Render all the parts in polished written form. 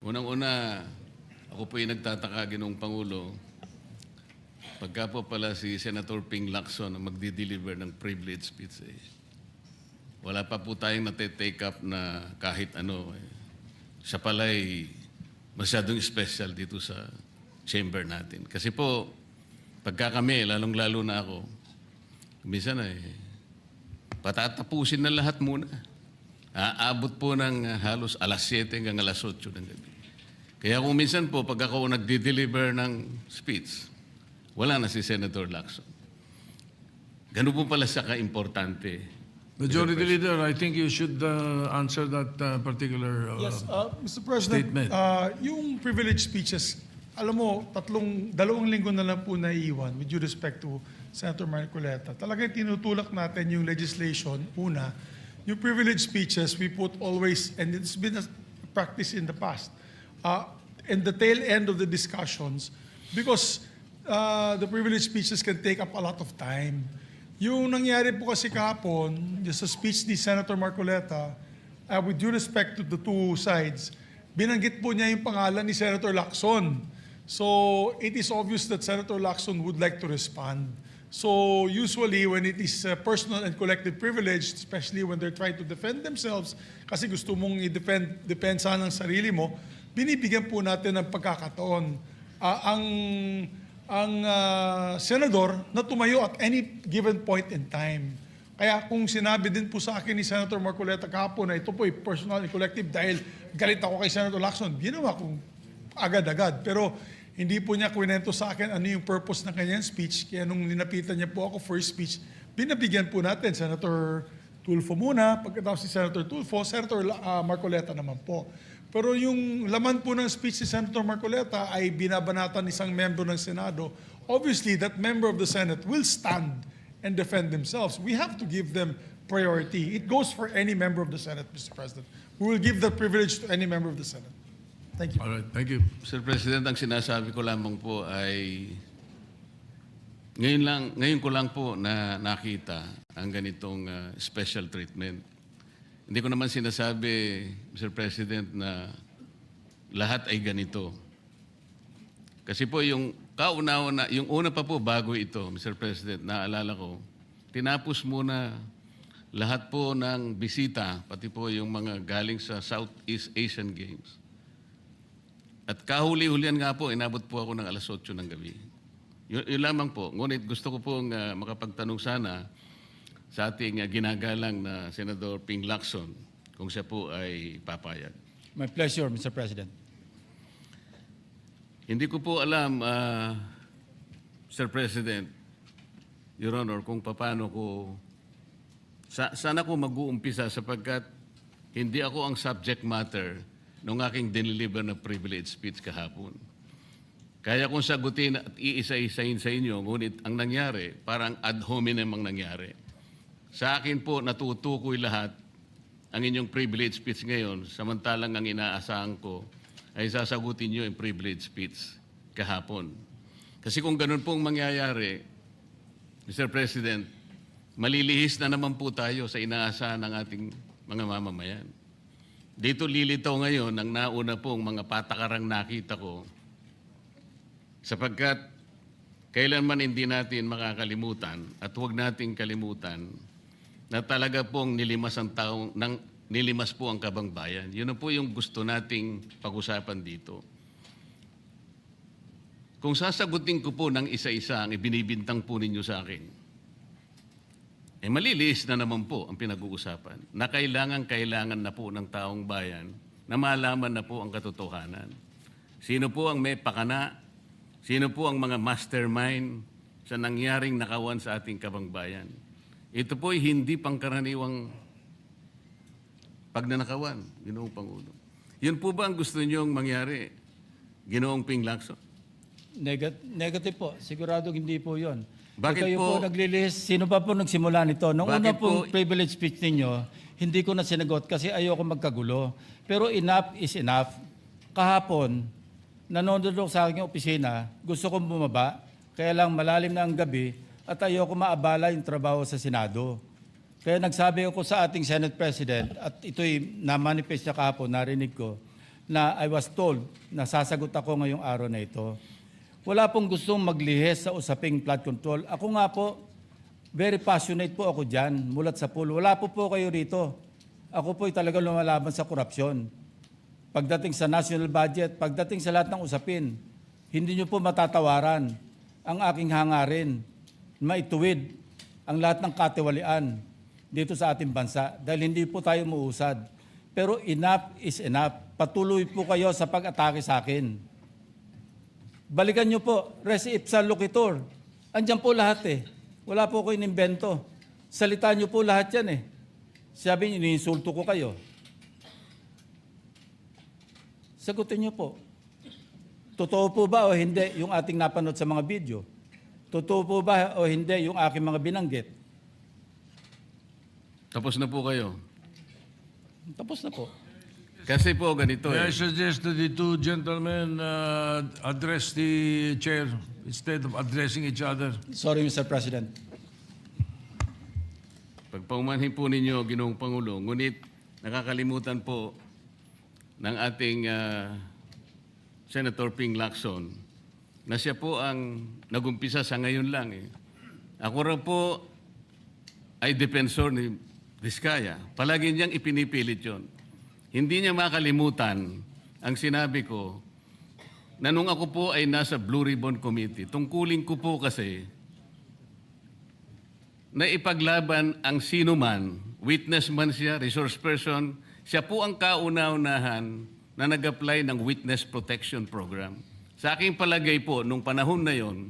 Unang-una, ako po yung nagtataka, Ginoong Pangulo, pagka po pala si Senator Ping Lacson ang magdi-deliver ng privilege speech, wala pa po tayong nate-take up na kahit ano. Siya pala ay masyadong special dito sa chamber natin. Kasi po, pagka kami, lalong-lalo na ako, minsan patatapusin na lahat muna. Aabot po ng halos alas 7 hanggang alas 8 ng gabi. Kaya kung minsan po, pag ako nag-deliver ng speech, wala na si Senator Lacson. Ganun po pala siya ka-importante. Majority Leader, I think you should answer that particular Yes, Mr. President, statement. yung privilege speeches, alam mo, dalawang linggo na lang po naiiwan with due respect to Senator Marcoleta. Talagang tinutulak natin yung legislation. Una, yung privilege speeches, we put always, and it's been a practice in the past, in the tail end of the discussions, because the privilege speeches can take up a lot of time. Yung nangyari po kasi kahapon, just sa speech ni Senator Marcoleta, with due respect to the two sides, binanggit po niya yung pangalan ni Senator Lacson. So it is obvious that Senator Lacson would like to respond. So usually when it is personal and collective privilege, especially when they're trying to defend themselves, kasi gusto mong i-defend depensa ng sarili mo, binibigyan po natin ng pagkakataon. Ang senador na tumayo at any given point in time. Kaya kung sinabi din po sa akin ni Senator Marcoleta kahapon na ito po ay personal and collective dahil galit ako kay Senator Lacson, ginawa kong agad-agad. Pero hindi po niya kwento sa akin ano yung purpose ng kanyang speech. Kaya nung ninapitan niya po ako for speech, binabigyan po natin Senator Tulfo muna, pagkatapos si Senator Tulfo, Senator Marcoleta naman po. Pero yung laman po ng speech ni Senator Marcoleta ay binabanatan isang membro ng Senado. Obviously, that member of the Senate will stand and defend themselves. We have to give them priority. It goes for any member of the Senate, Mr. President. We will give that privilege to any member of the Senate. Thank you. All right, thank you. Mr. President, ang sinasabi ko lamang po ay ngayon ko lang po na nakita ang ganitong special treatment. Hindi ko naman sinasabi, Mr. President, na lahat ay ganito. Kasi po yung yung una pa po bago ito, Mr. President, naalala ko, tinapos muna lahat po ng bisita, pati po yung mga galing sa Southeast Asian Games. At kahuli-hulian nga po, inabot po ako ng alas 8 ng gabi. Yun lamang po. Ngunit gusto ko pong makapagtanong sana sa ating ginagalang na Senator Ping Lacson kung siya po ay papayag. My pleasure, Mr. President. Hindi ko po alam, Mr. President, Your Honor, kung paano ko, sana ko mag-uumpisa sapagkat hindi ako ang subject matter ng aking dineliver na privilege speech kahapon. Kaya kung sagutin at iisa-isahin sa inyo, ngunit ang nangyari, parang ad hominem ang nangyari. Sa akin po, natutukoy lahat ang inyong privilege speech ngayon, samantalang ang inaasahan ko ay sasagutin nyo yung privilege speech kahapon. Kasi kung ganun pong mangyayari, Mr. President, malilihis na naman po tayo sa inaasahan ng ating mga mamamayan. Dito lilitaw ngayon ang nauna pong mga patakarang nakita ko sapagkat kailanman hindi natin makakalimutan at huwag nating kalimutan na talaga pong nilimas po ang kabangbayan. Yun po yung gusto nating pag-usapan dito. Kung sasagutin ko po ng isa-isa ang ibinibintang po ninyo sa akin, maliliis na naman po ang pinag-uusapan na kailangan na po ng taong bayan na malaman na po ang katotohanan. Sino po ang may pakana? Sino po ang mga mastermind sa nangyaring nakawan sa ating kabangbayan? Ito po ay hindi pangkaraniwang pagnanakawan, Ginoong Pangulo. Yun po ba ang gusto niyong mangyari, Ginoong Ping Lacson? Negative po. Sigurado hindi po yun. Bakit kayo po? po naglilihis, sino pa po nagsimula nito? Nung una pong privilege speech ninyo, hindi ko na sinagot kasi ayoko magkagulo. Pero enough is enough. Kahapon, nanonood ako sa aking opisina, gusto kong bumaba, kaya lang malalim na ang gabi at ayoko maabala yung trabaho sa Senado. Kaya nagsabi ako sa ating Senate President, at ito'y na-manifest niya kahapon, narinig ko, na I was told na sasagot ako ngayong araw na ito. Wala pong gustong maglihis sa usaping flood control. Ako nga po, very passionate po ako dyan, mulat sa pool. Wala po kayo rito. Ako po'y talaga lumalaban sa korupsyon. Pagdating sa national budget, pagdating sa lahat ng usapin, hindi nyo po matatawaran ang aking hangarin, maituwid ang lahat ng katiwalian dito sa ating bansa dahil hindi po tayo muusad. Pero enough is enough. Patuloy po kayo sa pag-atake sa akin. Balikan nyo po, res ipsa loquitur. Andyan po lahat eh. Wala po ko inimbento. Salita nyo po lahat yan eh. Sabi nyo, iniinsulto ko kayo. Sagutin nyo po. Totoo po ba o hindi yung ating napanood sa mga video? Totoo po ba o hindi yung aking mga binanggit? Tapos na po kayo. Tapos na po. Kasi po ganito May I eh. suggest that the two gentlemen address the chair instead of addressing each other. Sorry, Mr. President. Pagpaumanhin po ninyo, Ginoong Pangulo, ngunit nakakalimutan po ng ating Senator Ping Lacson na siya po ang nagumpisa sa ngayon lang. Eh. Ako rin po ay defensor ni Vizcaya. Palagi niyang ipinipilit yon. Hindi niya makalimutan ang sinabi ko na nung ako po ay nasa Blue Ribbon Committee, tungkulin ko po kasi na ipaglaban ang sino man, witness man siya, resource person, siya po ang kauna-unahan na nag-apply ng Witness Protection Program. Sa aking palagay po, nung panahon na yon,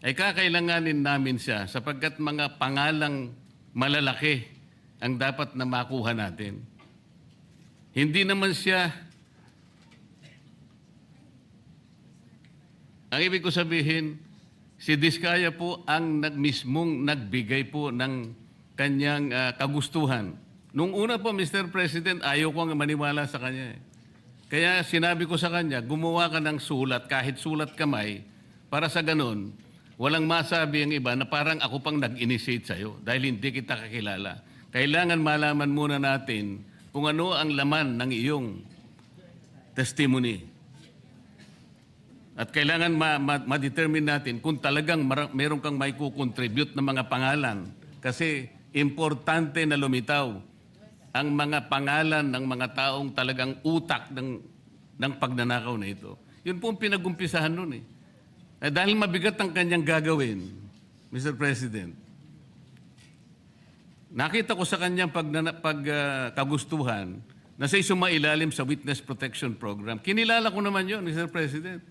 ay kakailanganin namin siya sapagkat mga pangalang malalaki ang dapat na makuha natin. Hindi naman siya, ang ibig ko sabihin, si Vizcaya po ang mismong nagbigay po ng kanyang kagustuhan. Nung una po, Mr. President, ayaw ko ang maniwala sa kanya. Kaya sinabi ko sa kanya, gumawa ka ng sulat, kahit sulat kamay, para sa ganun, walang masabi ang iba na parang ako pang nag-initiate sa'yo dahil hindi kita kakilala. Kailangan malaman muna natin kung ano ang laman ng iyong testimony. At kailangan ma-determine natin kung talagang meron kang may kukontribute na mga pangalan. Kasi importante na lumitaw ang mga pangalan ng mga taong talagang utak ng pagnanakaw na ito. Yun po ang pinag-umpisahan nun eh. Dahil mabigat ang kanyang gagawin, Mr. President, nakita ko sa kanyang kagustuhan na siya'y sumailalim sa Witness Protection Program. Kinilala ko naman yun, Mr. President.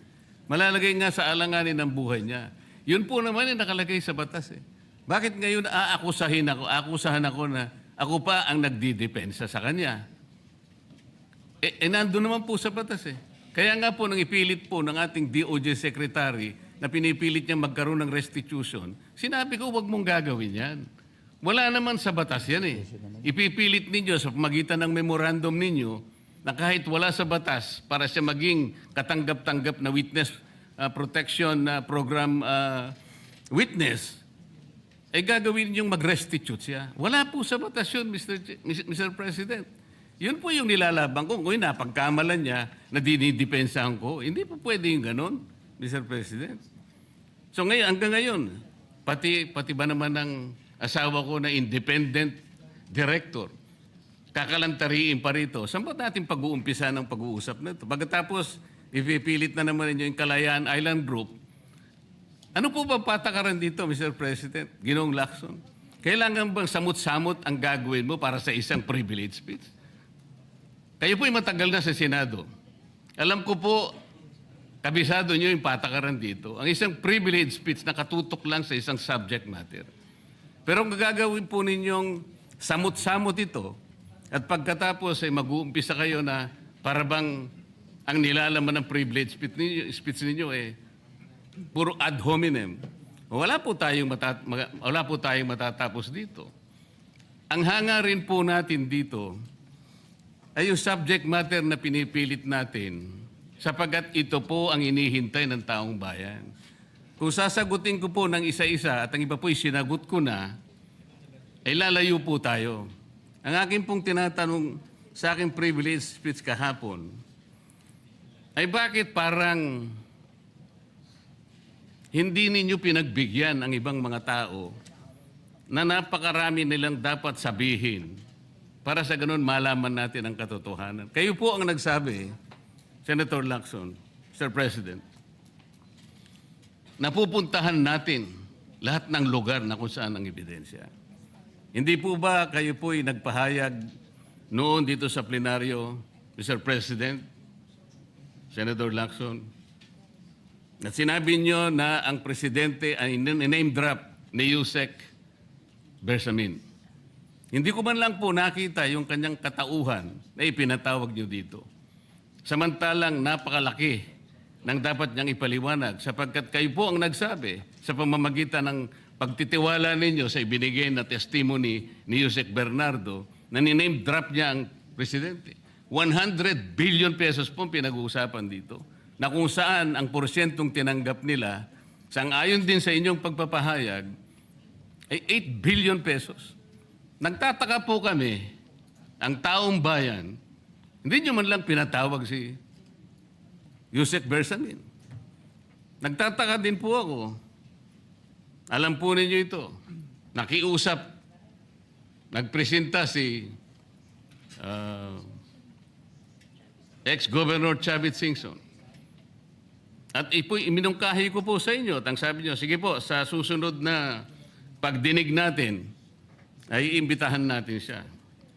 Malalagay nga sa alanganin ng buhay niya. Yun po naman ay nakalagay sa batas eh. Bakit ngayon akusahan ako na ako pa ang nagdidepensa sa kanya? Nandun naman po sa batas eh. Kaya nga po nang ipilit po ng ating DOJ Secretary na pinipilit niya magkaroon ng restitution, sinabi ko huwag mong gagawin yan. Wala naman sa batas yan eh. Ipipilit ninyo sa pamagitan ng memorandum ninyo na kahit wala sa batas para siya maging katanggap-tanggap na witness protection program witness, ay gagawin ninyong mag-restitute siya. Wala po sa batas yun, Mr. President. Yun po yung nilalaban ko. Kung napagkamalan niya na dinidepensahan ko, hindi po pwede yung ganon, Mr. President. So ngayon, hanggang ngayon, pati ba naman ng asawa ko na independent director, kakalantariin pa rito. Saan ba natin pag-uumpisa ng pag-uusap na ito? Pagkatapos, ipipilit na naman ninyo yung Kalayaan Island Group. Ano po ba patakaran dito, Mr. President? Ginoong Lacson? Kailangan bang samot-samot ang gagawin mo para sa isang privilege speech? Kayo po'y matagal na sa Senado. Alam ko po, kabisado nyo yung patakaran dito. Ang isang privilege speech nakatutok lang sa isang subject matter. Pero ang gagawin po ninyong samot-samot ito, at pagkatapos ay mag-uumpisa kayo na para bang ang nilalaman ng privilege speech ninyo puro ad hominem. Wala po tayong matatapos dito. Ang hangarin po natin dito ay yung subject matter na pinipilit natin sapagkat ito po ang inihintay ng taong bayan. Kung sasagutin ko po ng isa-isa at ang iba po'y sinagot ko na, ay lalayo po tayo. Ang akin pong tinatanong sa aking privilege speech kahapon ay bakit parang hindi ninyo pinagbigyan ang ibang mga tao na napakarami nilang dapat sabihin para sa ganun malaman natin ang katotohanan. Kayo po ang nagsabi, Senator Lacson, Mr. President, napupuntahan natin lahat ng lugar na kung saan ang ebidensya. Hindi po ba kayo po'y nagpahayag noon dito sa plenaryo, Mr. President, Senator Lacson, at sinabi nyo na ang presidente ay name drop ni Yusek Bersamin. Hindi ko man lang po nakita yung kanyang katauhan na ipinatawag nyo dito. Samantalang napakalaki ng dapat niyang ipaliwanag sapagkat kayo po ang nagsabi sa pamamagitan ng pagtitiwala ninyo sa ibinigay na testimony ni Yusek Bernardo na niname drop niya ang presidente. 100 billion pesos po pinag-uusapan dito na kung saan ang porsyentong tinanggap nila sang-ayon din sa inyong pagpapahayag ay 8 billion pesos. Nagtataka po kami, ang taong bayan, hindi nyo man lang pinatawag si Yusek Bersamin. Nagtataka din po ako. Alam po ninyo ito. Nakiusap, nagpresenta si ex-Governor Chavit Singson. At iminungkahi ko po sa inyo at ang sabi nyo, sige po, sa susunod na pagdinig natin, ay iimbitahan natin siya.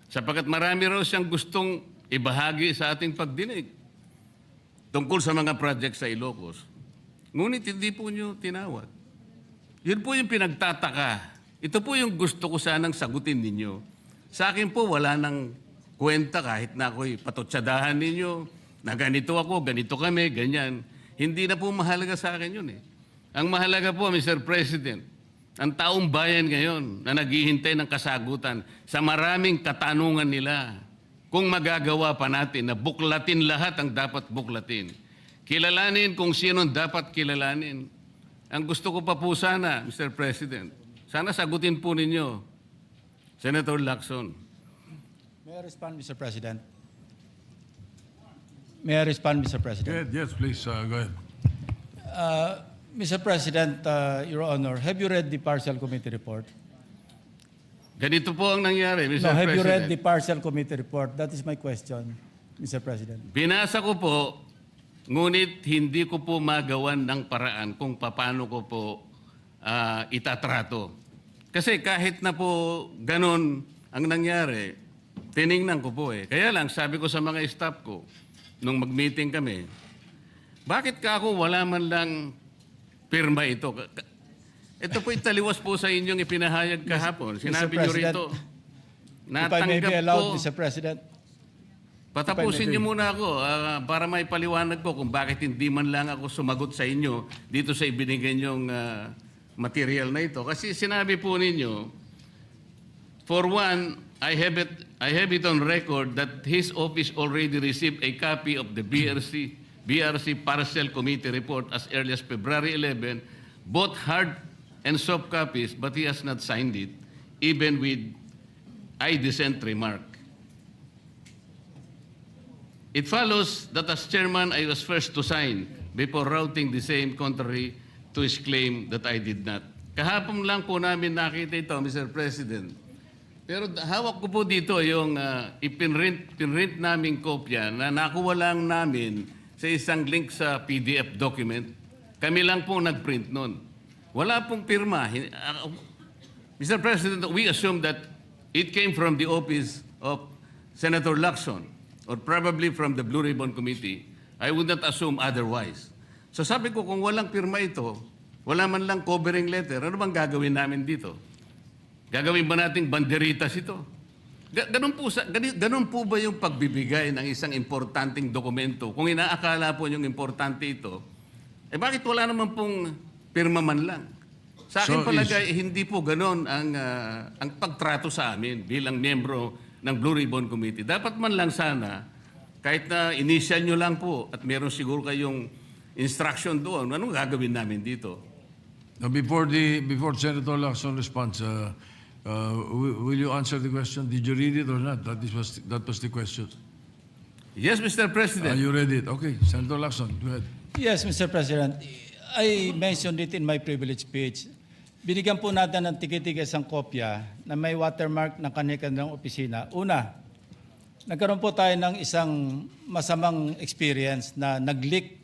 Sapagkat marami raw siyang gustong ibahagi sa ating pagdinig tungkol sa mga project sa Ilocos. Ngunit hindi po nyo tinawag. Yun po yung pinagtataka. Ito po yung gusto ko sanang sagutin ninyo. Sa akin po, wala nang kwenta kahit na ako'y patutsadahan ninyo, na ganito ako, ganito kami, ganyan. Hindi na po mahalaga sa akin yun eh. Ang mahalaga po, Mr. President, ang taong bayan ngayon na naghihintay ng kasagutan sa maraming katanungan nila kung magagawa pa natin na buklatin lahat ang dapat buklatin. Kilalanin kung sino dapat kilalanin. Ang gusto ko pa po sana, Mr. President, sana sagutin po ninyo, Senator Lacson. May I respond, Mr. President? May I respond, Mr. President? Yes, please, go ahead. Mr. President, Your Honor, have you read the partial committee report? Ganito po ang nangyari, Mr. No, have President. you read the partial committee report? That is my question, Mr. President. Binasa ko po, ngunit hindi ko po magawan ng paraan kung paano ko po itatrato. Kasi kahit na po ganun ang nangyari, tiningnan ko po eh. Kaya lang, sabi ko sa mga staff ko, nung mag-meeting kami, bakit ka ako wala man lang pirma ito? Ito po italiwas po sa inyong ipinahayag kahapon. Sinabi nyo rito, If I may be natanggap allowed, ko. Mr. President. Patapusin niyo muna ako para may paliwanag ko kung bakit hindi man lang ako sumagot sa inyo dito sa ibinigay niyong material na ito. Kasi sinabi po ninyo, for one, I have it on record that his office already received a copy of the BRC Parcel Committee report as early as February 11, both hard and soft copies, but he has not signed it, even with I dissent remark. It follows that as chairman, I was first to sign before routing the same contrary to his claim that I did not. Kahapon lang po namin nakita ito, Mr. President. Pero hawak ko po dito yung ipinrint naming kopya na nakuha lang namin sa isang link sa PDF document. Kami lang po nagprint nun. Wala pong pirma. Mr. President, we assume that it came from the office of Senator Lacson or probably from the Blue Ribbon Committee. I would not assume otherwise. So sabi ko, kung walang pirma ito, wala man lang covering letter, ano bang gagawin namin dito? Gagawin ba nating banderitas ito? Ganun po ba yung pagbibigay ng isang importanteng dokumento? Kung inaakala po yung importante ito, eh bakit wala naman pong pirma man lang? Sa akin palagay, hindi po ganun ang pagtrato sa amin bilang miyembro ng Blue Ribbon Committee. Dapat man lang sana, kahit na initial nyo lang po at meron siguro kayong instruction doon, anong gagawin namin dito? Now, before Senator Lacson responds, will you answer the question? Did you read it or not? That was the question. Yes, Mr. Are President. you ready? Okay, Senator Lacson, go ahead. Yes, Mr. President. I mentioned it in my privilege speech. Binigyan po natin ng tiki-tiki isang kopya na may watermark ng kanilang opisina. Una, nagkaroon po tayo ng isang masamang experience na nag-leak